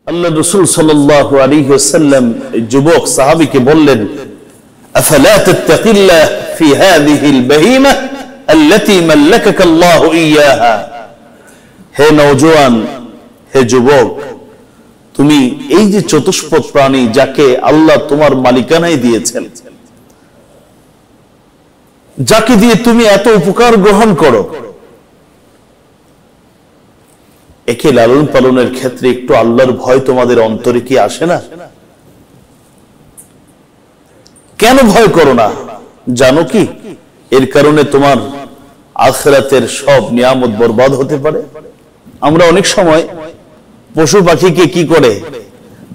আল্লাহ রাসূল সাল্লাল্লাহু আলাইহি ওয়াসাল্লাম যুবক সাহাবীকে বললেন, আফালা তাত্তাকিল্লাহ ফি হাযিহিল বাহিমা আল্লাতী মাল্লাকাকা আল্লাহু ইয়াহা। হে নওজোয়ান, হে যুবক, তুমি এই যে চতুষ্পদ প্রাণী যাকে আল্লাহ তোমার মালিকানায় দিয়েছেন, যাকে দিয়ে তুমি এত উপকার গ্রহণ করো, একে লালন পালনের ক্ষেত্রে একটু আল্লাহর ভয় তোমাদের অন্তরে কি আসে না? কেন ভয় করো না? জানো কি এর কারণে তোমার আখিরাতের সব নিয়ামত বরবাদ হতে পারে। আমরা অনেক সময় পশু পাখিকে কি করে,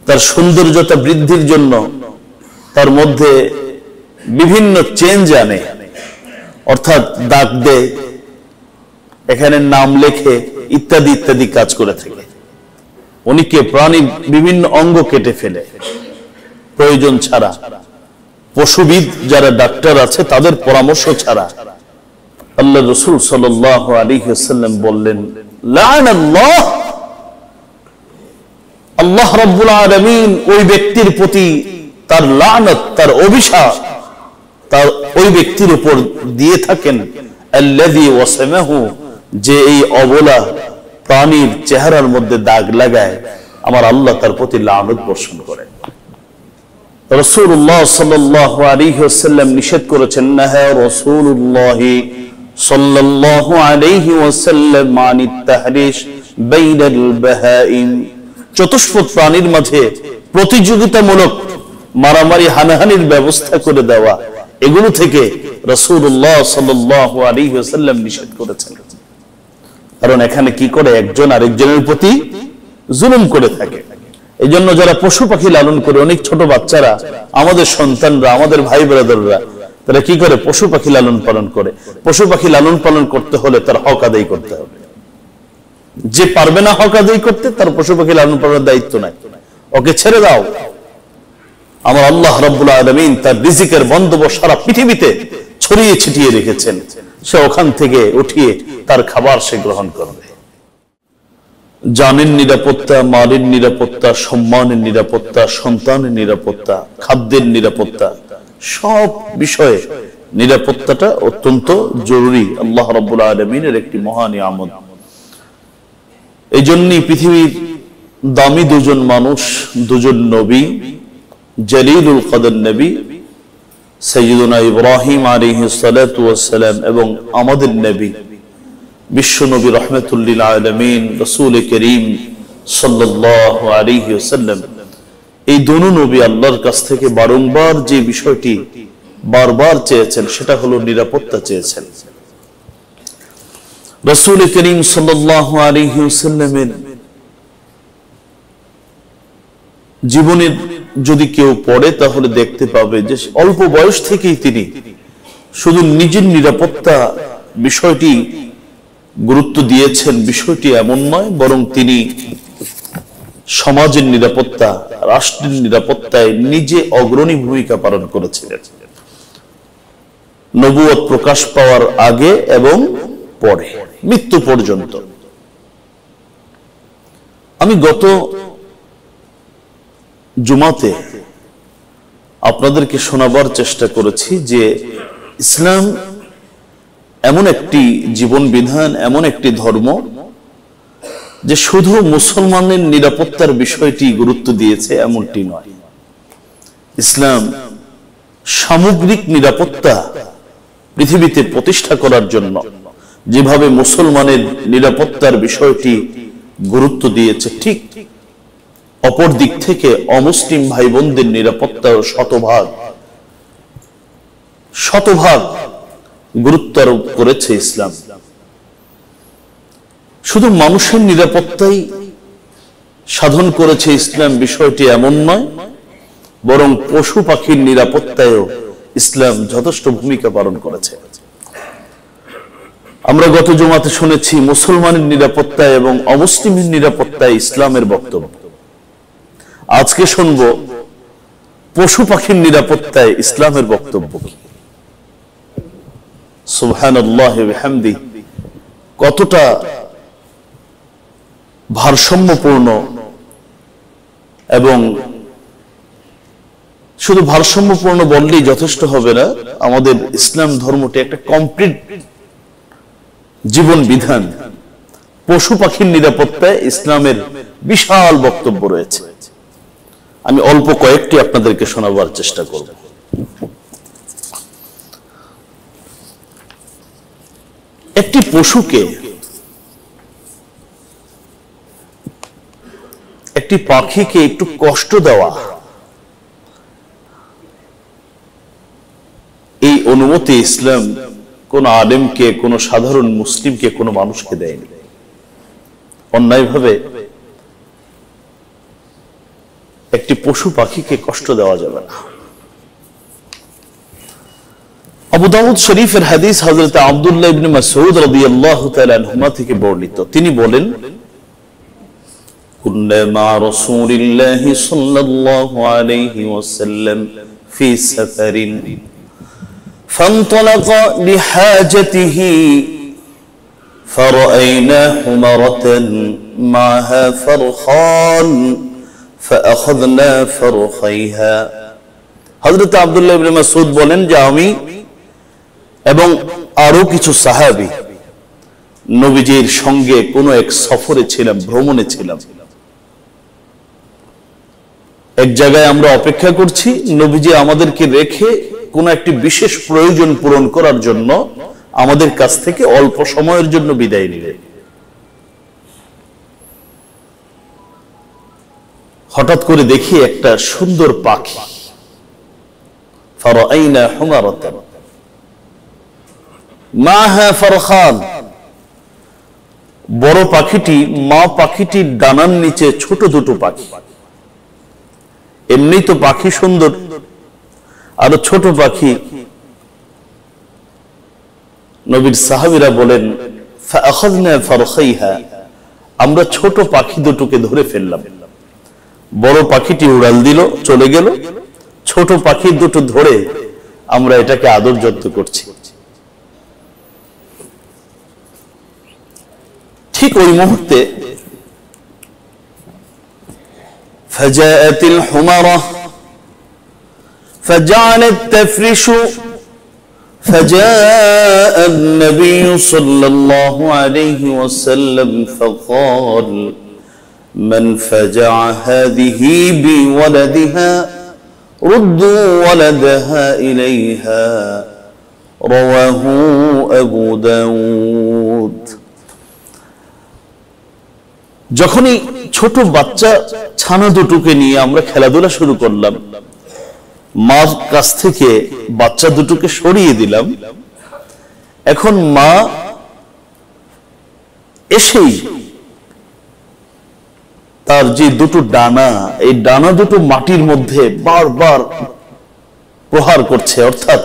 তার সৌন্দর্যতা বৃদ্ধির জন্য তার মধ্যে বিভিন্ন চেঞ্জ আনে, অর্থাৎ দাগ দেয়, এখানে নাম লেখে, ইত্যাদি ইত্যাদি কাজ করে থাকে। অনেকে প্রাণীর বিভিন্ন অঙ্গ কেটে ফেলে প্রয়োজন ছাড়া, পশুবিদ যারা ডাক্তার আছে তাদের পরামর্শ ছাড়া। আল্লাহ রাসূল সাল্লাল্লাহু আলাইহি ওয়াসাল্লাম বললেন, লাআনাল্লাহ, আল্লাহ রাব্বুল আলামিন ওই ব্যক্তির প্রতি তার লানত, তার অভিশাপ তার ওই ব্যক্তির উপর দিয়ে থাকেন, আল্লাযী ওয়াসামাহু, যে এই অবলা প্রাণীর চেহারার মধ্যে দাগ লাগায়, আমার আল্লাহ তার প্রতি লানত বর্ষণ করে। রাসূলুল্লাহ সাল্লাল্লাহু আলাইহি ওয়াসাল্লাম নিষেধ করেছেন, নাহা রাসূলুল্লাহ সাল্লাল্লাহু আলাইহি ওয়াসাল্লাম আনিত তাহরিশ বাইনাল বাহাইম, চতুষ্পদ প্রাণীর মাঝে প্রতিযোগিতামূলক মারামারি হানাহানির ব্যবস্থা করে দেওয়া, এগুলো থেকে রাসূলুল্লাহ সাল্লাল্লাহু আলাইহি ওয়াসাল্লাম নিষেধ করেছেন। কারণ এখানে কি করে, একজন আরেকজনের প্রতি জুলুম করে থাকে। এই জন্য যারা পশু পাখি লালন করে, অনেক ছোট বাচ্চারা, আমাদের সন্তানরা, আমাদের ভাই ব্রাদাররা, তারা কি করে, পশু পাখি লালন পালন করে। পশু পাখি লালন পালন করতে হলে তার হক আদায় করতে হবে। যে পারবে না হক আদায় করতে, তার পশু পাখি লালন পালনের দায়িত্ব নাই, ওকে ছেড়ে দাও। আমার আল্লাহ রাব্বুল আলামিন তার রিজিকের বন্দোবস্ত সারা পৃথিবীতে ছড়িয়ে ছিটিয়ে রেখেছেন, সে ওখান থেকে উঠিয়ে তার খাবার সে গ্রহণ করবে। জানের নিরাপত্তা, মালের নিরাপত্তা, সম্মানের নিরাপত্তা, সন্তানের নিরাপত্তা, খাদ্যের নিরাপত্তা, সব বিষয়ে নিরাপত্তাটা অত্যন্ত জরুরি। আল্লাহ রাব্বুল আলামিনের একটি মহান নিয়ামত। এই জন্যই পৃথিবীর দামি দুজন মানুষ, দুজন নবী, জলিলুল কদর নবী সাইয়্যিদুনা ইব্রাহিম আলাইহিস সালাতু ওয়াস সালাম এবং আমাদের নবী বিশ্ব নবী রাহমাতুল লিল আলামিন রাসূল করিম সাল্লাল্লাহু আলাইহি ওয়াসাল্লাম, এই দুনো নবী আল্লাহর কাছ থেকে বারংবার যে বিষয়টি বারবার চেয়েছেন, সেটা হলো নিরাপত্তা চেয়েছেন। রাসূল করিম সাল্লাল্লাহু আলাইহি ওয়াসাল্লামের জীবনের যদি কেউ পড়ে, তাহলে দেখতে পাবে যে অল্প বয়স থেকেই তিনি শুধু নিজের নিরাপত্তা বিষয়টি গুরুত্ব দিয়েছেন। বিষয়টি এমন নয়, বরং তিনি সমাজের নিরাপত্তা, রাষ্ট্রের নিরাপত্তায় নিজে অগ্রণী ভূমিকা পালন করেছিলেন, নবুয়ত প্রকাশ পাওয়ার আগে এবং পরে, মৃত্যু পর্যন্ত। আমি গত জুমাতে আপনাদেরকে শোনাবার চেষ্টা করেছি যে ইসলাম এমন একটি জীবন বিধান, এমন একটি ধর্ম যে শুধু মুসলমানের নিরাপত্তার বিষয়টি গুরুত্ব দিয়েছে এমনটি নয়। ইসলাম সামগ্রিক নিরাপত্তা পৃথিবীতে প্রতিষ্ঠা করার জন্য যেভাবে মুসলমানের নিরাপত্তার বিষয়টি গুরুত্ব দিয়েছে, ঠিক অপর দিক থেকে অমুসলিম ভাই বোনদের নিরাপত্তার শতভাগ গুরুত্ব আরোপ করেছে ইসলাম। শুধু মানুষের নিরাপত্তাই সাধন করেছে ইসলাম, বিষয়টি এমন নয়, বরং পশু পাখির নিরাপত্তায়ও ইসলাম যথেষ্ট ভূমিকা পালন করেছে। আমরা গত জুমাতে শুনেছি মুসলমানের নিরাপত্তায় এবং অমুসলিমের নিরাপত্তায় ইসলামের বক্তব্য। আজকে শুনবো পশু পাখির নিরাপত্তায় ইসলামের বক্তব্য কি। সুবহানাল্লাহ ওয়া বিহামদি, কতটা ভারসাম্যপূর্ণ এবং শুধু ভারসাম্যপূর্ণ বললেই যথেষ্ট হবে না, আমাদের ইসলাম ধর্মটি একটা কমপ্লিট জীবন বিধান। পশু পাখির নিরাপত্তায় ইসলামের বিশাল বক্তব্য রয়েছে। আমি অল্প কয়েকটি আপনাদেরকে শোনাবার চেষ্টা করব। একটি পশুকে, একটি পাখিকে একটু কষ্ট দেওয়া, এই অনুমতি ইসলাম কোন আলেমকে, কোন সাধারণ মুসলিমকে, কোন মানুষকে দেয়নি। অন্যায়ভাবে একটি পশু পাখিকে কষ্ট দেওয়া যাবে না। আবু দাউদ শরীফের হাদিস হযরত আব্দুল্লাহ ইবনে মাসউদ রাদিয়াল্লাহু তাআলা আনহুমা থেকে বর্ণিত, তিনি বলেন, কুন্না মা রাসূলিল্লাহি সাল্লাল্লাহু আলাইহি ওয়াসাল্লাম ফি সাফারিন فانطلق لحاجته فرأينا حمرة معها فرخان فأخذنا فرخيها। হযরত আব্দুল্লাহ ইবনে মাসউদ বলেন যে আমি এবং আরো কিছু সাহাবী নবীজির সঙ্গে কোনো এক সফরে ছিলাম, ভ্রমণে ছিলাম। এক জায়গায় আমরা অপেক্ষা করছি, নবীজি আমাদেরকে রেখে কোন একটি বিশেষ প্রয়োজন পূরণ করার জন্য আমাদের কাছ থেকে অল্প সময়ের জন্য বিদায় নিলেন। হঠাৎ করে দেখি একটা সুন্দর পাখি, ফারাআইনা হুমারাতান মাহা ফারখান। বড় পাখিটি, মা পাখিটির ডানার নিচে ছোট দুটো পাখি। এমনি তো পাখি সুন্দর, আরো ছোট পাখি। নবীর সাহাবীরা বলেন, ফাআখাযনা ফারখাইহা, আমরা ছোট পাখি দুটোকে ধরে ফেললাম। বড় পাখিটি উড়াল দিল, চলে গেল, ছোট পাখি দুটো ধরে আমরা এটাকে আদর যত্ন করছি। ঠিক ওই মুহূর্তে ফাজাআতিল হুমারা فجعلت تفرش فجاء النبي صلى الله عليه وسلم فقال من فجع هذه بولدها ردوا ولدها إليها رواه أبو داود। যখনই ছোট বাচ্চা ছানা দুটোকে নিয়ে আমরা খেলাধুলা শুরু করলাম, মার কাছ থেকে বাচ্চা দুটোকে সরিয়ে দিলাম। এখন মা এসেই তার যে দুটো ডানা, এই ডানা দুটো মাটির মধ্যে বারবার প্রহার করছে, অর্থাৎ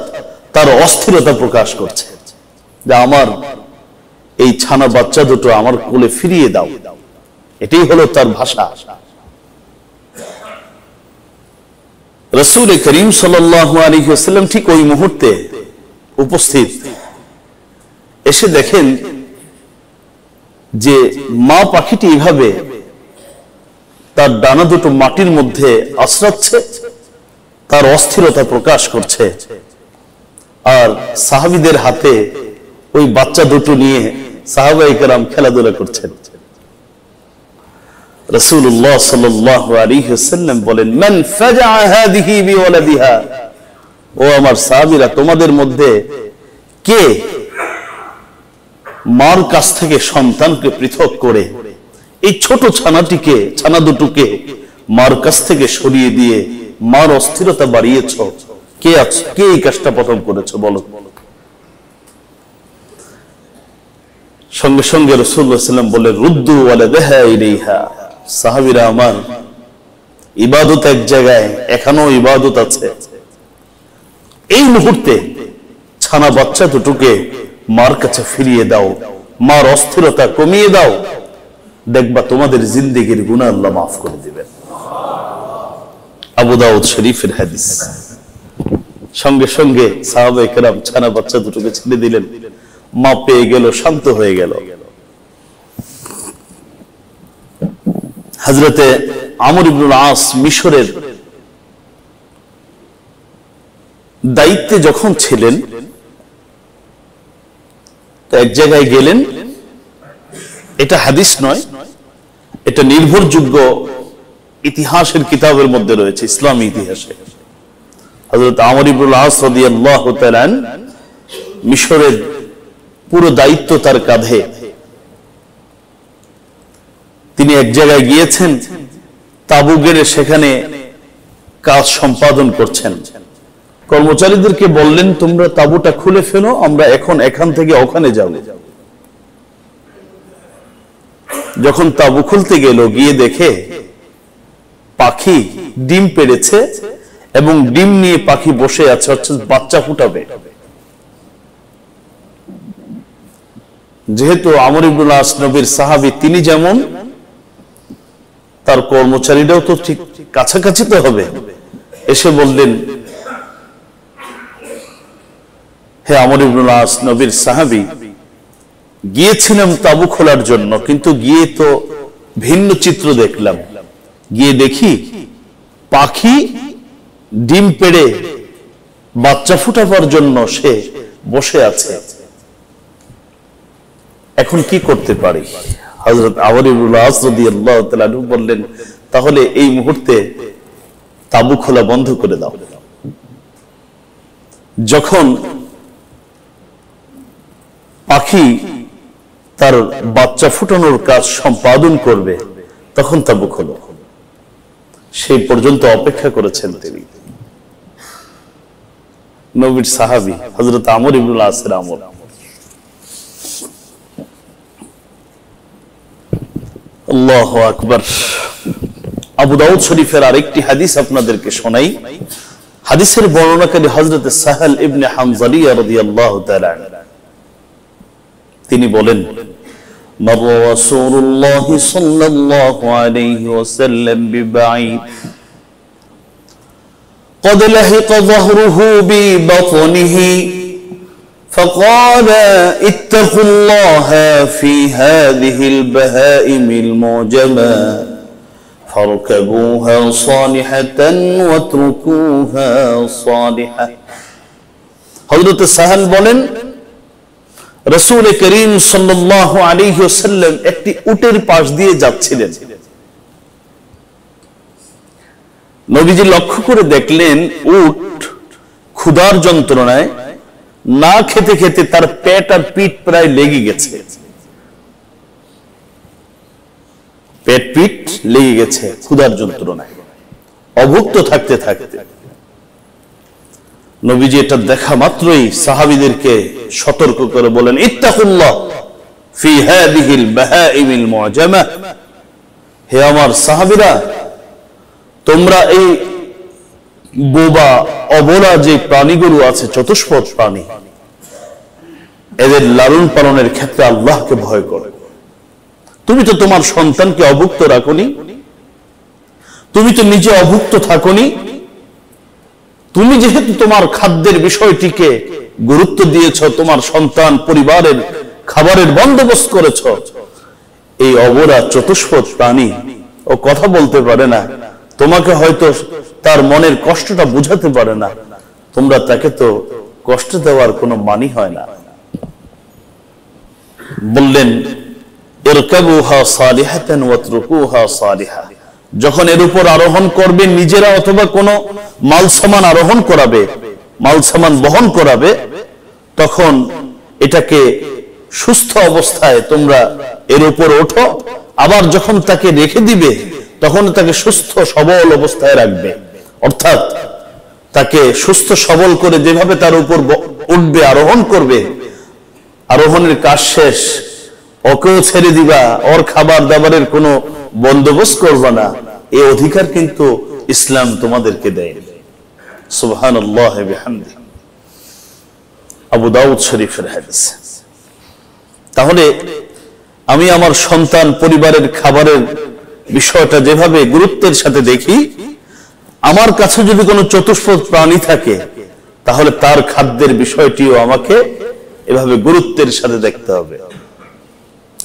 তার অস্থিরতা প্রকাশ করছে যে আমার এই ছানা বাচ্চা দুটো আমার কোলে ফিরিয়ে দাও। এটাই হলো তার ভাষা। রাসূল করিম সাল্লাল্লাহু আলাইহি ওয়াসাল্লাম ঠিক ওই মুহূর্তে উপস্থিত, এসে দেখেন যে মা পাখিটি এইভাবে তার ডানা দুটো মাটির মধ্যে আছড়াচ্ছে, তার অস্থিরতা প্রকাশ করছে, আর সাহাবীদের হাতে ওই বাচ্চা দুটো নিয়ে সাহাবায়ে কেরাম খেলাধুলা করছেন। রাসূলুল্লাহ সাল্লাল্লাহু আলাইহি ওয়াসাল্লাম বলেন, মান ফাজআ হাযিহি বিওয়ালাদিহা, ও আমার সাহাবীরা, তোমাদের মধ্যে কে মার কাছ থেকে সন্তানকে পৃথক করে এই ছোট ছানাটিকে, ছানা দুটোকে মার কাছ থেকে সরিয়ে দিয়ে মার অস্থিরতা বাড়িয়েছ? কে আছো? কে এই কাজটা প্রথম করেছো বলো? সঙ্গে সঙ্গে রাসূলুল্লাহ সাল্লাল্লাহু আলাইহি ওয়াসাল্লাম বলে, রুদ্দু ওয়ালাদাহা ইলাইহা। সাহাবীরা আমার, ইবাদত এক জায়গায়, এখনো ইবাদত আছে। এই মুহূর্তে ছানা বাচ্চা দুটোকে মার কাছে ফিরিয়ে দাও, মার অস্থিরতা কমিয়ে দাও, দেখবা তোমাদের জিন্দেগির গুনাহ আল্লাহ মাফ করে দিবেন। আবু দাউদ শরীফের হাদিস। সঙ্গে সঙ্গে সাহাবায়ে কেরাম ছানা বাচ্চা দুটোকে ছেড়ে দিলেন, মা পেয়ে গেল, শান্ত হয়ে গেল। হযরতে আমর ইবনুল আস মিশরের দায়িত্বে যখন ছিলেন, এক জায়গায় গেলেন, এটা হাদিস নয়, এটা নির্ভরযোগ্য ইতিহাসের কিতাবের মধ্যে রয়েছে, ইসলামী ইতিহাসে। হযরত আমর ইবনুল আস রাদিয়াল্লাহু তাআলা মিশরের পুরো দায়িত্ব তার কাঁধে। তিনি এক জায়গায় গিয়েছেন, তাঁবু গেড়ে সেখানে কাজ সম্পাদন করছেন। কর্মচারীদেরকে বললেন, তোমরা তাঁবুটা খুলে ফেলো, আমরা এখন এখান থেকে ওখানে যাব। যখন তাঁবু খুলতে গেল, গিয়ে দেখে পাখি ডিম পেড়েছে এবং ডিম নিয়ে পাখি বসে আছে, অর্থাৎ বাচ্চা ফুটাবে। যেহেতু আমর ইবনুল আস নবীর সাহাবী, তিনি যেমন, তার কর্মচারীরাও তো ঠিক কাছাকাছি তো হবে। এসে বললেন, হে আমর ইবনুল আস নবীর সাহাবী, গিয়েছিলাম তাঁবু খোলার জন্য, কিন্তু গিয়ে তো ভিন্ন চিত্র দেখলাম। গিয়ে দেখি পাখি ডিম পেড়ে বাচ্চা ফুটাবার জন্য সে বসে আছে, এখন কি করতে পারি? হযরত আমর ইবনুল আস রাদিয়াল্লাহু তাআলা বললেন, তাহলে এই মুহূর্তে তাঁবু খোলা বন্ধ করে দাও। যখন পাখি তার বাচ্চা ফুটানোর কাজ সম্পাদন করবে, তখন তাঁবু খোলো। সেই পর্যন্ত অপেক্ষা করেছেন তিনি, নবীর সাহাবী হযরত আমর ইবনুল আসের আমর। আল্লাহু আকবার। আবু দাউদ শরীফের আরেকটি হাদিস আপনাদেরকে শোনাই। হাদিসের বর্ণনাকারী হযরত সাহল ইবনে হানজালিয়া রাদিয়াল্লাহু তাআলা, তিনি বলেন, مر رسول الله صلى الله عليه وسلم ببعير قد لحق ظهره ببطنه فقال اتقوا الله في هذه البهائم المعجمة فاركبوها صالحة واتركوها صالحة। হযরত সাহল বলেন, রাসূল করিম সাল্লাল্লাহু আলাইহি ওয়াসাল্লাম একটি উটের পাশ দিয়ে যাচ্ছিলেন। নবীজি লক্ষ্য করে দেখলেন, উট ক্ষুধার যন্ত্রণায় না খেতে খেতে তার পেট আর পিঠ প্রায় লেগে গেছে, পেট পিঠ লেগে গেছে ক্ষুধার যন্ত্রণায়, অভুক্ত থাকতে থাকতে। নবীজি এটা দেখা মাত্রই সাহাবীদেরকে সতর্ক করে বলেন, ইত্তাকুল্লাহ ফি হাযিহিল বাহাইমিল মুআজামা। হে আমার সাহাবীরা, তোমরা এই বোবা অবলা যে প্রাণীগুলো আছে, চতুষ্পদ প্রাণী, এদের লালন পালনের ক্ষেত্রে আল্লাহকে ভয় করো। তুমি তো তোমার সন্তানকে অভুক্ত রাখোনি, তুমি তো নিজে অভুক্ত থাকোনি, তুমি যেহেতু তোমার খাদ্যের বিষয়টিকে গুরুত্ব দিয়েছ, তোমার সন্তান পরিবারের খাবারের বন্দোবস্ত করেছ, এই অবলা চতুষ্পদ প্রাণী ও কথা বলতে পারে না, তোমাকে হয়তো তার মনের কষ্টটা বুঝাতে পারে না, তোমরা তাকে তো কষ্ট দেওয়ার কোনো মানি হয় না। বললেন, ইরকাবুহা সালিহাতান ওয়াতরুকুহা সালিহা। যখন এর উপর আরোহণ করবে, নিজেরা অথবা কোনো মাল সামান আরোহণ করাবে, মাল সামান বহন করাবে, তখন এটাকে সুস্থ অবস্থায় তোমরা এর উপর ওঠো, আবার যখন তাকে রেখে দিবে তখন তাকে সুস্থ সবল অবস্থায় রাখবে। অর্থাৎ তাকে সুস্থ সবল করে যেভাবে তার উপর উঠবে, আরোহণ করবে, আরোহণের কাজ শেষ, ওকেও ছেড়ে দিবা, ওর খাবার দাবারের কোনো বন্দোবস্ত করবা না, এই অধিকার কিন্তু ইসলাম তোমাদেরকে দেয়। সুবহানাল্লাহ ওয়া বিহামদিহি। আবু দাউদ শরীফের হাদিস। তাহলে আমি আমার সন্তান পরিবারের খাবারের বিষয়টা যেভাবে গুরুত্বের সাথে দেখি, আমার কাছে যদি কোনো চতুষ্পদ প্রাণী থাকে, তাহলে তার খাদ্যের বিষয়টিও আমাকে এভাবে গুরুত্বের সাথে দেখতে হবে।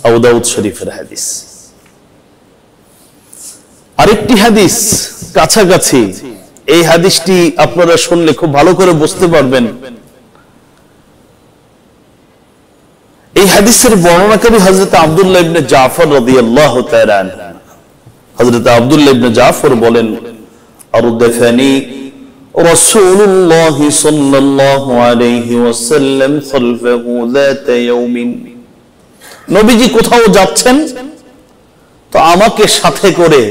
আবু দাউদ শরীফের হাদিস। আরেকটি হাদিস কাছাকাছি, এই হাদিসটি আপনারা শুনলে খুব ভালো করে বুঝতে পারবেন। এই হাদিসের বর্ণনাকারী হযরত আব্দুল্লাহ ইবনে জাফর রাদিয়াল্লাহু তাআলা আনহু। হযরত আব্দুল্লাহ ইবনে জাফর বলেন, আরদাফানি রাসূলুল্লাহ সাল্লাল্লাহু আলাইহি ওয়াসাল্লাম খালফাহু যাতা ইয়াউমিন। নবীজি কোথাও যাচ্ছেন তো আমাকে সাথে করে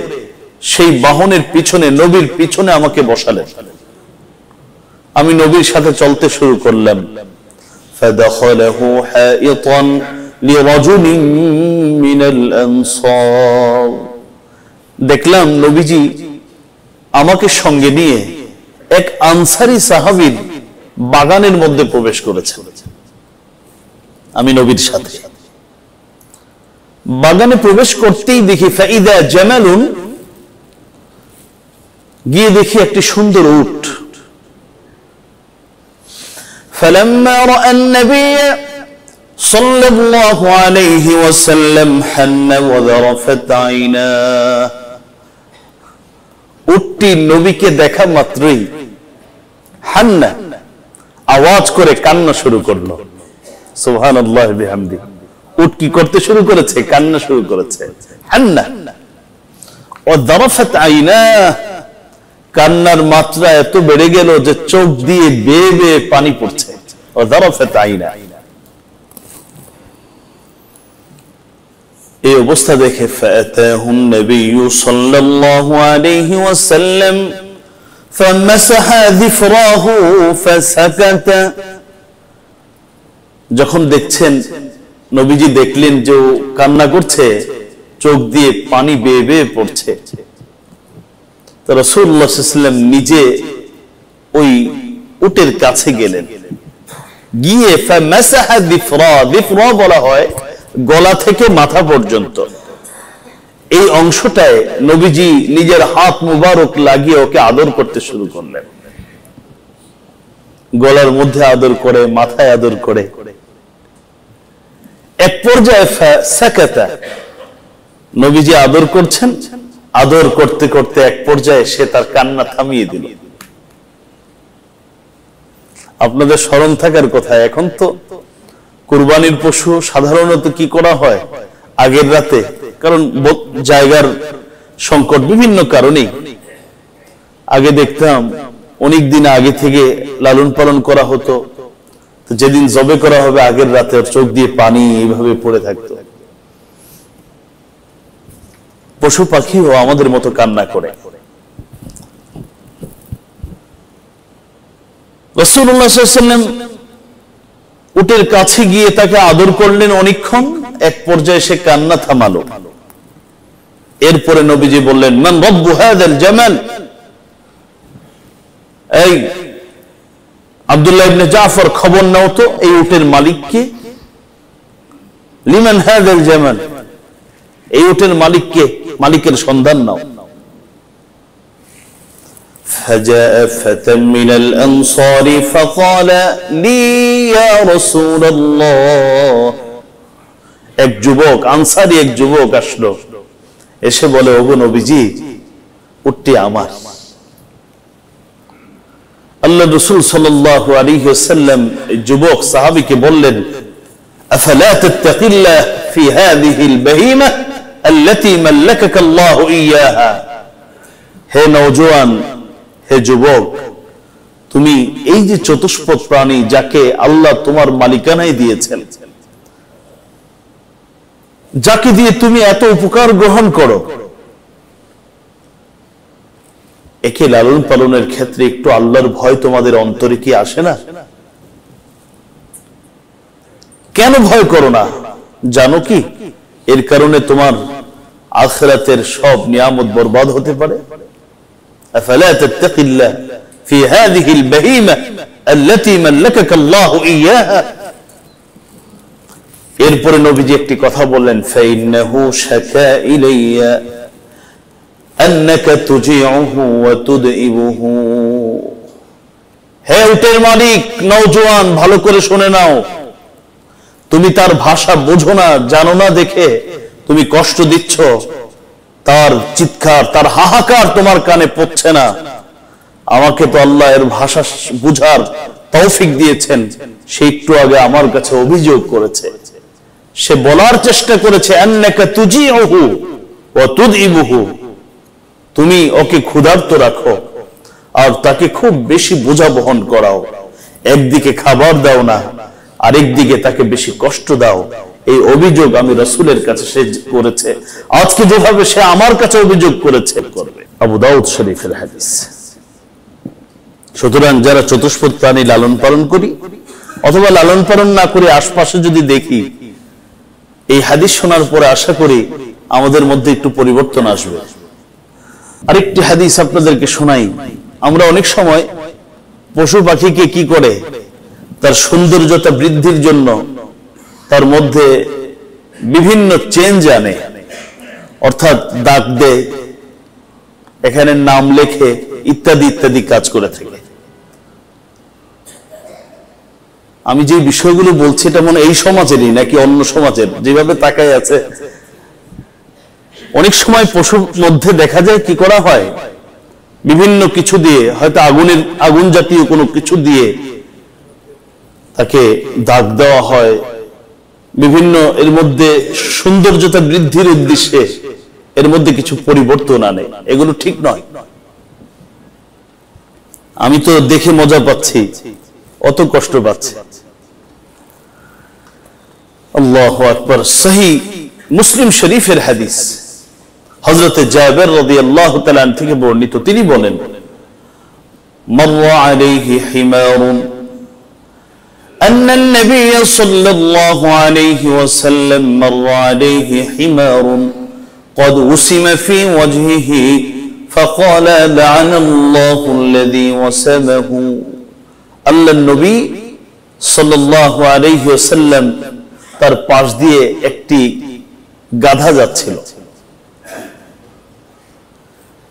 সেই বাহনের পিছনে, নবীর পিছনে আমাকে বসালেন। আমি নবীর সাথে চলতে শুরু করলাম। فدخله حائطا لرجل من الأنصار। দেখলাম নবীজি আমাকে সঙ্গে নিয়ে এক আনসারী সাহাবীর বাগানের মধ্যে প্রবেশ করেছেন। আমি নবীর সাথে বাগানে প্রবেশ করতেই দেখি ফাইদা জামালুন, গিয়ে দেখি একটি সুন্দর উট। فلما رأى النبي صلى الله عليه وسلم حن وذرفت عيناه। উটটি নবীকে দেখা মাত্রই হান্না, আওয়াজ করে কান্না শুরু করলো। সুবহানাল্লাহ বিহামদি। উট কি করতে শুরু করেছে? কান্না শুরু করেছে। হান্না ওয়াযরফাত আইনাহ, কান্নার মাত্রা এত বেড়ে গেল যে চোখ দিয়ে বেয়ে বেয়ে পানি পড়ছে। ওয়াযরফাত আইনাহ। এই অবস্থা দেখে ফাতাহুন নবী সাল্লাল্লাহু আলাইহি ওয়াসাল্লাম ফামাসাহা যিফরাহু ফাসাকাতা। যখন দেখছেন, নবীজি দেখলেন যে ও কান্না করছে, চোখ দিয়ে পানি বেয়ে বেয়ে পড়ছে, তো রাসূলুল্লাহ সাল্লাল্লাহু আলাইহি ওয়াসাল্লাম নিজে ওই উটের কাছে গেলেন। গিয়ে ফামাসাহা যিফরা, যিফরা বলা হয় গলা থেকে মাথা পর্যন্ত, এই অংশটায় নবীজি নিজের হাত মুবারক লাগিয়ে ওকে আদর করতে শুরু করলেন। গলার মধ্যে আদর করে, মাথায় আদর করে। এক পর্যায়ে ফাসাকাতা, নবীজি আদর করছেন, আদর করতে করতে এক পর্যায়ে সে তার কান্না থামিয়ে দিল। আপনাদের স্মরণ থাকার কথা, এখন তো কুরবানির পশু সাধারণত কি করা হয় আগের রাতে, কারণ জায়গার সংকট, বিভিন্ন কারণেই আগে দেখতাম অনেক দিন আগে থেকে লালন পালন করা হতো। তো যেদিন জবে করা হবে আগের রাতে চোখ দিয়ে পানি এইভাবে পড়ে থাকতো। পশু পাখিও আমাদের মতো কান্না করে। রাসূলুল্লাহ সাল্লাল্লাহু আলাইহি ওয়াসাল্লাম উটের কাছে গিয়ে তাকে আদর করলেন অনেকক্ষণ। এক পর্যায়ে সে কান্না থামালো। এরপরে নবীজি বললেন, মান রাব্বু হাযাল জামাল। এই আব্দুল্লাহ ইবনে জাফর, খবর নাও তো এই উটের মালিক কে? লিমান হাযাল জামাল, এই উটের মালিক কে? মালিকের সন্ধান নাও। فجاء فتى من الأنصار فقال لي يا رسول الله। এক যুবক, আনসারী এক যুবক আসলো, এসে বলে, ওগো নবীজি, উটটি আমার। আল্লাহ রাসূল সাল্লাল্লাহু আলাইহি ওয়াসাল্লাম যুবক সাহাবীকে বললেন, আফালা তাত্তাকিল্লাহ ফি হাযিহিল বাহিমা আল্লাতী মাল্লাকাকা আল্লাহু ইয়্যাহা। হে নওজোয়ান, হে যুবক, তুমি এই যে চতুষ্পদ প্রাণী যাকে আল্লাহ তোমার মালিকানায় দিয়েছেন, যাকে দিয়ে তুমি এত উপকার গ্রহণ করো, একে লালন পালনের ক্ষেত্রে একটু আল্লাহর ভয় তোমাদের অন্তরে কি আসে না? কেন ভয় করো না? জানো কি এর কারণে তোমার আখিরাতের সব নিয়ামত বরবাদ হতে পারে। আফালা তাত্তাকিল্লাহ ফি হাযিহিল বাহিমা আল্লাতী মাল্লাকাকা আল্লাহু ইয়্যাহা। এরপরে নবীজি একটি কথা বললেন, ফাইন্নাহু শাকা ইলাইয়া আন্নাকা তুজিউহু ওয়া তুদইবুহু। হে উটের মালিক, নওজোয়ান, ভালো করে শুনে নাও, তুমি তার ভাষা বোঝো না, জানো না দেখে তুমি কষ্ট দিচ্ছ, তার চিৎকার, তার হাহাকার তোমার কানে পড়ছে না। আমাকে তো আল্লাহ এর ভাষা বুঝার তৌফিক দিয়েছেন, সে একটু আগে আমার কাছে অভিযোগ করেছে, সে বলার চেষ্টা করেছে আন্নাকা তুজিউহু ওয়া তুদইবুহু, তুমি ওকে ক্ষুধার্ত রাখো আর তাকে খুব বেশি বোঝা বহন করাও, একদিকে খাবার দাও না, আরেকদিকে তাকে বেশি কষ্ট দাও। এই অভিযোগ আমি রাসূলের কাছে সে করেছে, আজকে যেভাবে সে আমার কাছে অভিযোগ করেছে করবে। আবু দাউদ শরীফের হাদিস। সুতরাং যারা চতুষ্পদ প্রাণী লালন পালন করি অথবা লালন পালন না করে আশপাশে যদি দেখি, এই হাদিস শোনার পরে আশা করি আমাদের মধ্যে একটু পরিবর্তন আসবে। আরেকটি হাদিস আপনাদেরকে শোনাই। আমরা অনেক সময় পশু পাখিকে কি করে, তার সৌন্দর্যতা বৃদ্ধির জন্য তার মধ্যে বিভিন্ন চেঞ্জ আনে, অর্থাৎ দাগ দেয়, এখানে নাম লেখে, ইত্যাদি ইত্যাদি কাজ করে থাকে। আমি যে বিষয়গুলো বলছি এটা মনে এই সমাজেরই নাকি অন্য সমাজের, যেভাবে তাকায় আছে। অনেক সময় পশুর মধ্যে দেখা যায় কি করা হয়, বিভিন্ন কিছু দিয়ে, হয়তো আগুন জাতীয় কোনো কিছু দিয়ে তাকে দাগ দেওয়া হয়, বিভিন্ন এর মধ্যে সৌন্দর্যতা বৃদ্ধির উদ্দেশ্যে এর মধ্যে কিছু পরিবর্তন আনে। এগুলো ঠিক নয়। আমি তো দেখে মজা পাচ্ছি, অত কষ্ট পাচ্ছি। আল্লাহু আকবার। সহিহ মুসলিম শরীফের হাদিস, হযরত জাবের রাদিয়াল্লাহু তাআলা থেকে বর্ণিত, তিনি বলেন মাররা আলাইহি হিমারুন أن النبي صلى الله عليه وسلم مر عليه حمار قد وسم في وجهه فقال لعن الله الذي وسمه। আল্লাহ নবী সাল্লাল্লাহু আলাইহি ওয়াসাল্লাম তার পাশ দিয়ে একটি গাধা যাচ্ছিল।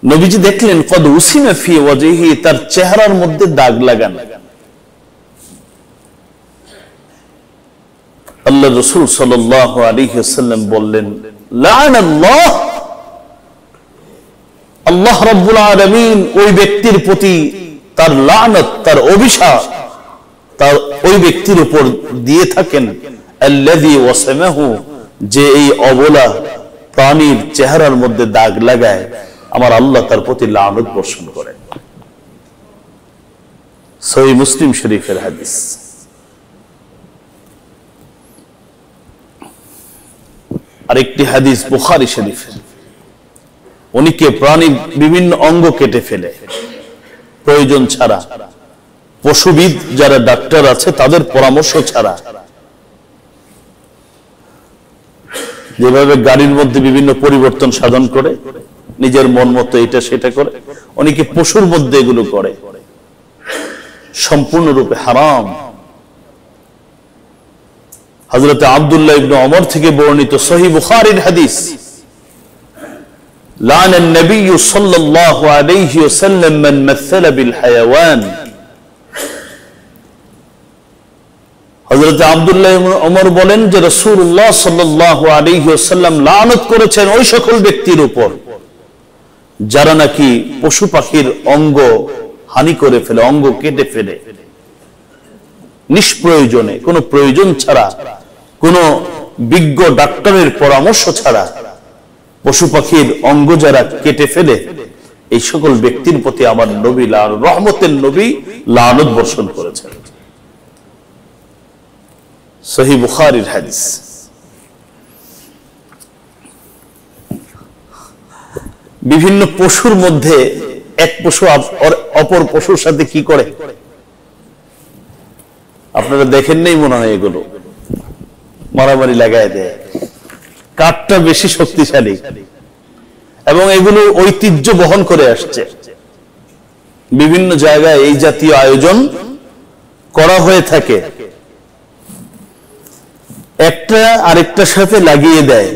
নবীজি দেখলেন কদ উসিমা ফি ওয়াজহিহি, তার চেহারার মধ্যে দাগ লাগানো। আল্লাহ রাসূল সাল্লাল্লাহু আলাইহি ওয়াসাল্লাম বললেন লাআনাল্লাহ, আল্লাহ রাব্বুল আলামিন ওই ব্যক্তির প্রতি তার লানত, তার অভিশাপ তার ওই ব্যক্তির উপর দিয়ে থাকেন, আল্লাযী ওয়াসামাহু, যে এই অবলা প্রাণীর চেহারার মধ্যে দাগ লাগায়, আমার আল্লাহ তার প্রতি লানত বর্ষণ করেন। সহিহ মুসলিম শরীফের হাদিস। আরেকটি হাদিস বুখারী শরীফের, অনেকে প্রাণীর বিভিন্ন অঙ্গ কেটে ফেলে প্রয়োজন ছাড়া, পশুবিদ যারা ডাক্তার আছে তাদের পরামর্শ ছাড়া। যেভাবে গাড়ির মধ্যে বিভিন্ন পরিবর্তন সাধন করে, নিজের মন মতো এটা সেটা করে, অনেকে পশুর মধ্যে এগুলো করে, সম্পূর্ণরূপে হারাম। হযরত আব্দুল্লাহ ইবনে ওমর থেকে বর্ণিত সহিহ বুখারীর হাদিস, লাআনা নবী সাল্লাল্লাহু আলাইহি ওয়াসাল্লাম মান মাসালা বিল হায়াওয়ান। হযরত আব্দুল্লাহ ইবনে ওমর বলেন যে রাসূলুল্লাহ সাল্লাল্লাহু আলাইহি ওয়াসাল্লাম লানত করেছেন ওই সকল ব্যক্তির উপর যারা নাকি পশু পাখির অঙ্গ হানি করে ফেলে, অঙ্গ কেটে ফেলে নিষ্প্রয়োজনে, কোনো প্রয়োজন ছাড়া, কোনো বিজ্ঞ ডাক্তারের পরামর্শ ছাড়া পশু পাখির অঙ্গ যারা কেটে ফেলে, এই সকল ব্যক্তির প্রতি আমার নবী রহমতের নবী লানত বর্ষণ করেছেন। সহিহ বুখারীর হাদিস। বিভিন্ন পশুর মধ্যে এক পশু অপর পশুর সাথে কি করে আপনারা দেখেন নাই মনে হয়, এগুলো মারামারি লাগায় দেয়, কাঠটা বেশি শক্তিশালী, এবং এগুলো ঐতিহ্য বহন করে আসছে। বিভিন্ন জায়গায় এই জাতীয় আয়োজন করা হয়ে থাকে, একটা আরেকটার সাথে লাগিয়ে দেয়,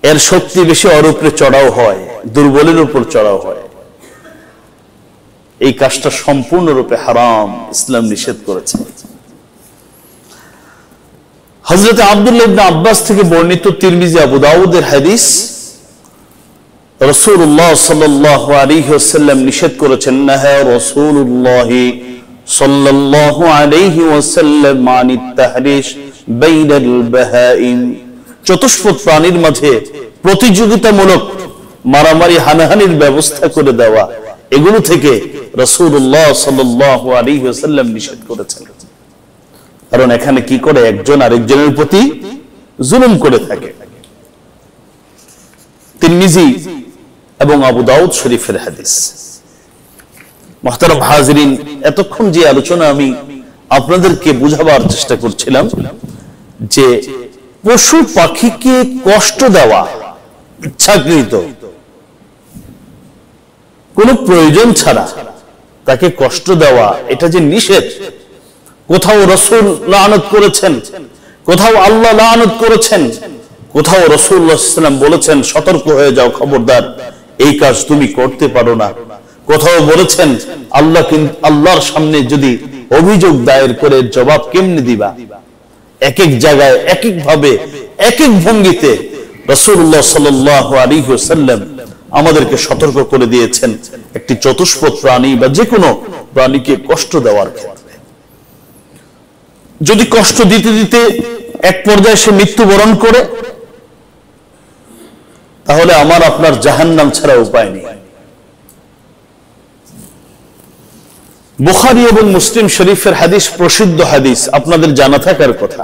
এর শক্তি বেশি ওর উপরে চড়াও হয়, দুর্বলের উপর চড়াও হয়। এই কাজটা সম্পূর্ণরূপে হারাম, ইসলাম নিষেধ করেছে। হযরত আব্দুল্লাহ ইবনে আব্বাস থেকে বর্ণিত তিরমিজি আবু দাউদের হাদিস, রাসূলুল্লাহ সাল্লাল্লাহু আলাইহি ওয়াসাল্লাম নিষেধ করেছেন, নাহা রাসূলুল্লাহ সাল্লাল্লাহু আলাইহি ওয়াসাল্লাম আনিত তাহরিশ বাইনাল বাহাইম। চতুষ্পদ প্রাণীর মাঝে প্রতিযোগিতামূলক মারামারি হানাহানির ব্যবস্থা করে দেওয়া, এগুলো থেকে রাসূলুল্লাহ সাল্লাল্লাহু আলাইহি ওয়াসাল্লাম নিষেধ করেছেন। কারণ এখানে কি করে, একজন আরেকজনের প্রতি জুলুম করে থাকে। তিরমিজি এবং আবু দাউদ শরীফের হাদিস। মুহতারাম হাজিরিন, এতক্ষণ যে আলোচনা আমি আপনাদেরকে বুঝাবার চেষ্টা করছিলাম যে পশু পাখিকে কষ্ট দেওয়া ইচ্ছাকৃত, কোনো প্রয়োজন ছাড়া তাকে কষ্ট দেওয়া, এটা যে নিষেধ। কোথাও রাসূল লানত করেছেন, কোথাও আল্লাহ লানত করেছেন, কোথাও রাসূলুল্লাহ সাল্লাল্লাহু আলাইহি ওয়াসাল্লাম বলেছেন সতর্ক হয়ে যাও, খবরদার এই কাজ তুমি করতে পারো না। কোথাও বলেছেন আল্লাহর সামনে যদি অভিযোগ দায়ের করে জবাব কেমনে দিবা। এক এক জায়গায় এক এক ভাবে এক এক ভঙ্গিতে রাসূলুল্লাহ সাল্লাল্লাহু আলাইহি ওয়াসাল্লাম আমাদেরকে সতর্ক করে দিয়েছেন একটি চতুষ্পদ প্রাণী বা যে কোনো প্রাণীকে কষ্ট দেওয়ার ক্ষেত্রে। যদি কষ্ট দিতে দিতে এক পর্যায়ে সে মৃত্যুবরণ করে, তাহলে আমার আপনার জাহান্নাম ছাড়া উপায় নেই। বুখারী এবং মুসলিম শরীফের হাদিস, প্রসিদ্ধ হাদিস, আপনাদের জানা থাকার কথা।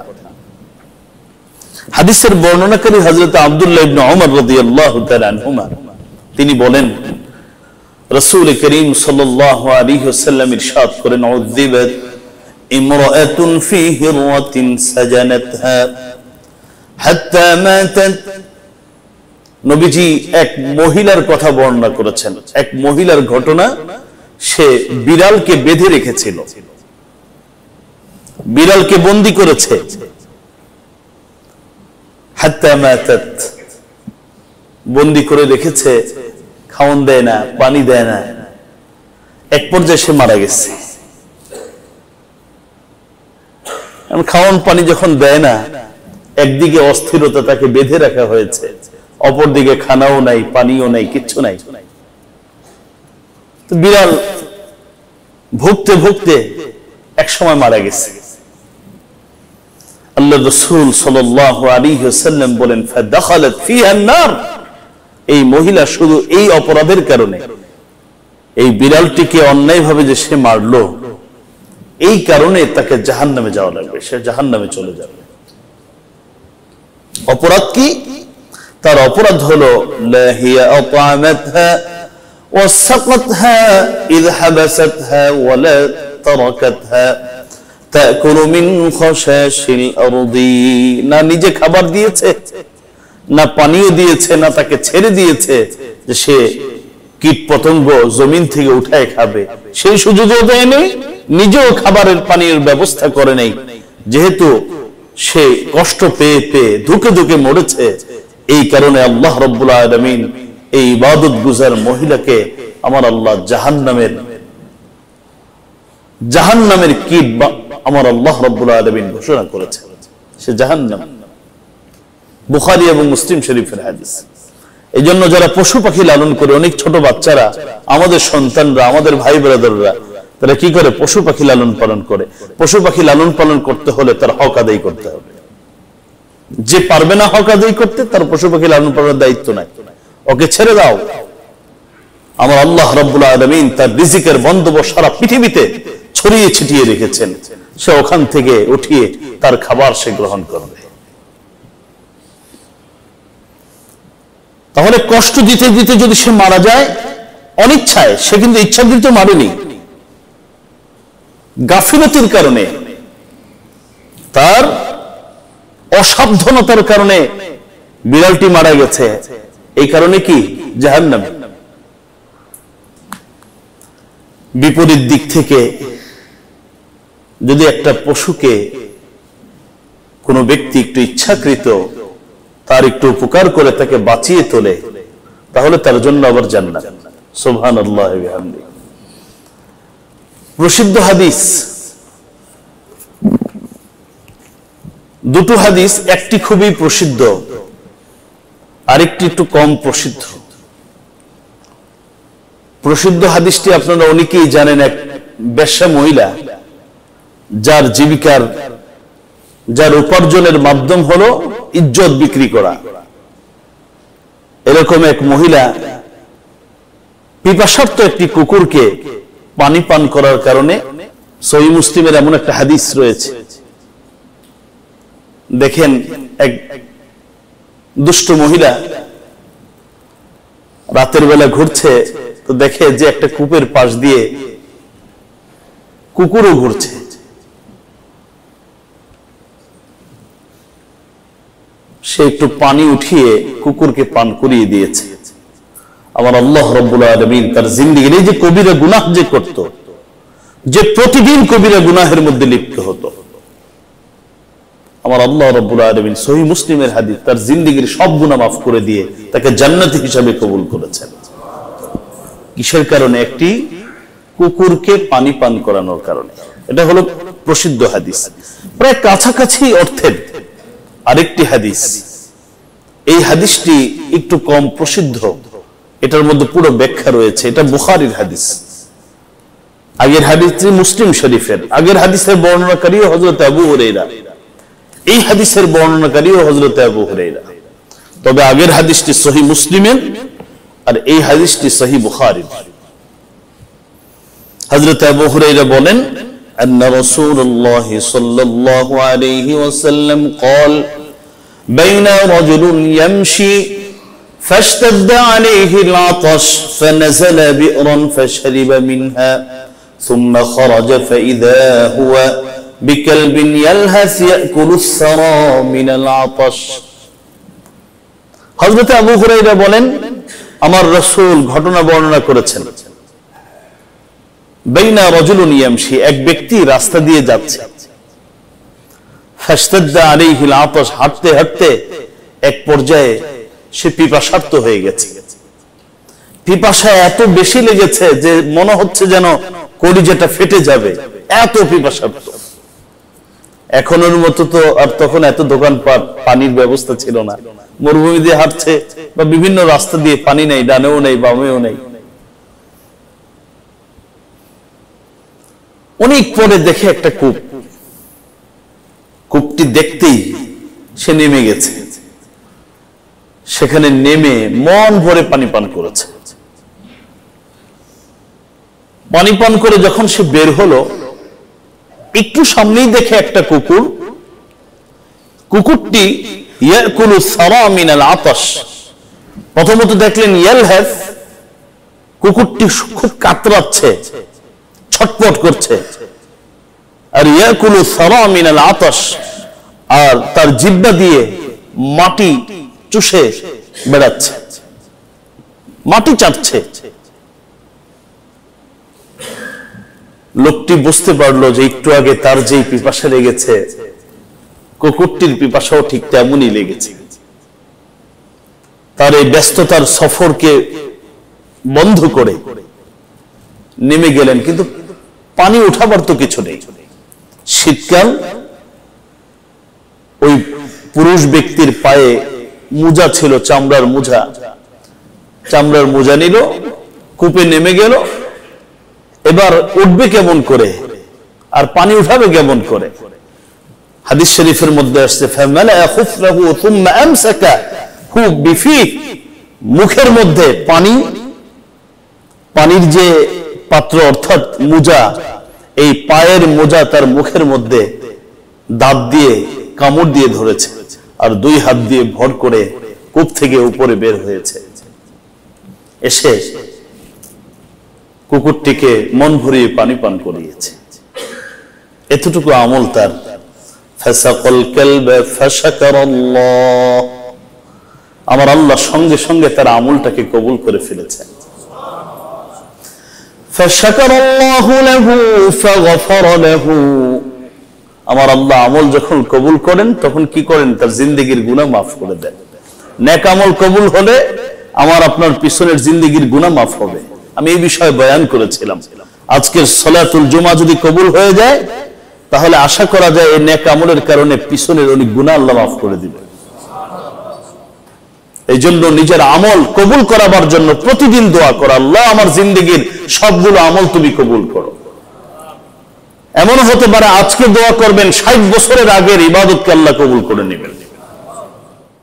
হাদিসের বর্ণনাকারী হযরত আব্দুল্লাহ ইবনে ওমর রাদিয়াল্লাহু তাআলা আনহুমা, তিনি বলেন রাসূল করিম সাল্লাল্লাহু আলাইহি ওয়াসাল্লাম ইরশাদ করেন, উযিবাত ইমরাআতুন ফি হিরওয়াতিন সাজানাতহা হাত্তা মাতাত। নবীজি এক মহিলার কথা বর্ণনা করেছেন, এক মহিলার ঘটনা। সে বিড়ালকে বেঁধে রেখেছিল, বিড়ালকে বন্দী করেছে। হাত্তা মাতাত, বন্দী করে রেখেছে, খাওয়ান দেয় না, পানি দেয় না। এক পর্যায়ে সে মারা গেছে। খাওয়ান পানি যখন দেয় না, একদিকে অস্থিরতা, তাকে বেঁধে রাখা হয়েছে, অপরদিকে খানাও নাই, পানিও নাই, কিচ্ছু নাই। তো বিড়াল ভুগতে ভুগতে এক সময় মারা গেছে। আল্লাহ রাসূল সাল্লাল্লাহু আলাইহি ওয়াসাল্লাম বলেন, ফাদাখালাত ফিহা আন-নার। এই মহিলা শুধু এই অপরাধের কারণে, এই বিড়ালটিকে অন্যায়ভাবে যে সে মারলো, এই কারণে তাকে জাহান্নামে যাওয়া লাগবে, সে জাহান্নামে চলে যাবে। অপরাধ কি? তার অপরাধ হলো লা হিয়া আতামাতহা ওয়া সাকাতহা ইয হাবাসাতহা ওয়া লা তারাকাতহা তাকুলু মিন খাশাশিল আরদি। না নিজে খাবার দিয়েছে, না পানিও দিয়েছে, না তাকে ছেড়ে দিয়েছে যে সে কীট পতঙ্গ জমিন থেকে উঠায় খাবে, সেই সুযোগও দেয় নেই, নিজেও খাবারের পানির ব্যবস্থা করে নেই। যেহেতু সে কষ্ট পেয়ে পেয়ে ধুকে ধুকে মরেছে, এই কারণে আল্লাহ রাব্বুল আলামিন এই ইবাদত গুজার মহিলাকে আমার আল্লাহ জাহান্নামের কীট আমার আল্লাহ রাব্বুল আলামিন ঘোষণা করেছেন, সে জাহান্নাম। বুখারী এবং মুসলিম শরীফের হাদিস। এই জন্য যারা পশু পাখি লালন করে, অনেক ছোট বাচ্চারা, আমাদের সন্তানরা, আমাদের ভাই ব্রাদাররা, তারা কি করে? পশু পাখি লালন পালন করে। পশু পাখি লালন পালন করতে হলে তার হক আদায় করতে হবে। যে পারবে না হক আদায় করতে, তার পশু পাখি লালন পালনের দায়িত্ব নাই, ওকে ছেড়ে দাও। আমার আল্লাহ রাব্বুল আলামিন তার রিজিকের বন্দোবস্ত সারা পৃথিবীতে ছড়িয়ে ছিটিয়ে রেখেছেন, সে ওখান থেকে উঠিয়ে তার খাবার সে গ্রহণ করবে। তাহলে কষ্ট দিতে দিতে যদি সে মারা যায় অনিচ্ছায়, সে কিন্তু ইচ্ছাকৃত মারেনি, গাফিলতির কারণে, তার অসাবধানতার কারণে বিড়ালটি মারা গেছে, এই কারণে কি? জাহান্নাম। বিপরীত দিক থেকে যদি একটা পশুকে কোনো ব্যক্তি একটু ইচ্ছাকৃত তার একটু উপকার করে তাকে বাঁচিয়ে তোলে, তাহলে তার জন্য আবার জান্নাত। সুবহানাল্লাহ ওয়া বিহামদিহি। প্রসিদ্ধ হাদিস, দুটো হাদিস, একটি খুবই প্রসিদ্ধ, আরেকটি একটু কম প্রসিদ্ধ। প্রসিদ্ধ হাদিসটি আপনারা অনেকেই জানেন। এক বেশ্যা মহিলা, যার জীবিকার, যার উপার্জনের মাধ্যম হলো ইজ্জত বিক্রি করা, এরকম এক মহিলা পিপাসার্ত একটি কুকুরকে পানি পান করার কারণে, সহিহ মুসলিমের এমন একটা হাদিস রয়েছে, দেখেন এক দুষ্ট মহিলা রাতের বেলা ঘুরছে, তো দেখে যে একটা কূপের পাশ দিয়ে কুকুরও ঘুরছে। সে একটু পানি উঠিয়ে কুকুরকে পান করিয়ে দিয়েছে। আমার আল্লাহ রাব্বুল আলামিন তার জিন্দেগির এই যে কবিরা গুনাহ যে করত, যে প্রতিদিন কবিরা গুনাহের মধ্যে লিপ্ত হতো, আমার আল্লাহ রাব্বুল আলামিন সহিহ মুসলিমের হাদিস, তার জিন্দেগির সব গুনাহ মাফ করে দিয়ে তাকে জান্নাতি হিসাবে কবুল করেছেন। কিসের কারণে? একটি কুকুরকে পানি পান করানোর কারণে। এটা হলো প্রসিদ্ধ হাদিস। প্রায় কাছাকাছি অর্থের আরেকটি হাদিস, এই হাদিসটি একটু কম প্রসিদ্ধ, এটার মধ্যে পুরো ব্যাখ্যা রয়েছে। এটা বুখারীর হাদিস। আগের হাদিসটি মুসলিম শরীফের। আগের হাদিসের বর্ণনাকারীও হযরত আবু হুরায়রা, এই হাদিসের বর্ণনাকারীও হযরত আবু হুরায়রা। তবে আগের হাদিসটি সহিহ মুসলিমের আর এই হাদিসটি সহিহ বুখারীর। হযরত আবু হুরায়রা বলেন, আন্না রাসূলুল্লাহ সাল্লাল্লাহু আলাইহি ওয়াসাল্লাম قال بين رجل يمشي فاشتد عليه العطش فنزل بئرا فشرب منها ثم خرج فإذا هو بكلب يلهث يأكل الثرى من العطش। হযরত আবু হুরায়রা বলেন, আমার রাসূল ঘটনা বর্ণনা করেছেন, বাইনা রাজুলুন ইয়ামশি, এক ব্যক্তি রাস্তা দিয়ে যাচ্ছে, ফাশতাদ্দা আলাইহিল আতাশ, হাঁটতে হাঁটতে এক পর্যায়ে সে পিপাসার্ত হয়ে গেছে। পিপাসা এত বেশি লেগেছে যে মনে হচ্ছে যেন কলিজাটা ফেটে যাবে, এত পিপাসার্ত। এখনের মতো তো আর তখন এত দোকানপাট, পানির ব্যবস্থা ছিল না। মরুভূমি দিয়ে হাঁটছে বা বিভিন্ন রাস্তা দিয়ে পানি নেই, ডানেও নেই বামেও নেই। অনেক পরে দেখে একটা কূপ, কূপটি দেখতেই সে নেমে গেছে। সেখানে নেমে মন ভরে পানি পান করেছে। পানি পান করে যখন সে বের হলো, একটু সামনেই দেখে একটা কুকুর। কুকুরটি ইয়াকুলু সারা মিনাল আতাশ। প্রথমত দেখলেন ইয়ালহাস, কুকুরটি খুব কাতরাচ্ছে, ছটপট করছে। আর ইয়াকুলু সারা মিনাল আতাশ, আর তার জিহ্বা দিয়ে মাটি চুষে বেড়াচ্ছে, মাটি চাটছে। লোকটি বুঝতে পারলো যে একটু আগে তার যেই পিপাসা লেগেছে, কুকুরটির পিপাসাও ঠিক তেমনই লেগেছে। তার এই ব্যস্ততার সফরকে বন্ধ করে নেমে গেলেন, কিন্তু পানি উঠাবার তো কিছু নেই। শীতকাল, ওই পুরুষ ব্যক্তির পায়ে মোজা ছিল, চামড়ার মোজা। চামড়ার মোজা নিল, কূপে নেমে গেল। এবার উঠবে কেমন করে আর পানি উঠাবে কেমন করে? হাদিস শরীফের মধ্যে আসছে, ফামালা খুফরাহু থুম্মা আমসাকাহু বিফিহি, মুখের মধ্যে পানি, পানির যে পাত্র অর্থাৎ মোজা, এই পায়ের মোজা তার মুখের মধ্যে দাঁত দিয়ে কামড় দিয়ে ধরেছে, আর দুই হাত দিয়ে ভর করে কূপ থেকে উপরে বের হয়েছে। এসে কুকুরটিকে মন ভরিয়ে পানি পান করিয়েছে। এতটুকু আমল তার। ফাসাকাল কালবা ফাশাকারাল্লাহ, আমার আল্লাহ সঙ্গে সঙ্গে তার আমলটাকে কবুল করে ফেলেছেন। ফাশাকারাল্লাহু লাহু ফাগফারা লাহু, আমার আল্লাহ আমল যখন কবুল করেন তখন কি করেন? তার জিন্দেগির গুনাহ মাফ করে দেন। নেক আমল কবুল হলে আমার আপনার পিছনের জিন্দেগির গুনাহ মাফ হবে। আমি এই বিষয়ে বয়ান করেছিলাম। আজকের সালাতুল জুমা যদি কবুল হয়ে যায়, তাহলে আশা করা যায় এই নেক আমলের কারণে পিছনের অনেক গুনাহ আল্লাহ মাফ করে দিবেন। এই জন্য নিজের আমল কবুল করাবার জন্য প্রতিদিন দোয়া করো, আল্লাহ আমার জিন্দেগির সবগুলো আমল তুমি কবুল করো। এমন হতে পারে আজকে দোয়া করবেন 60 বছরের আগের ইবাদতকে আল্লাহ কবুল করে নেবেন।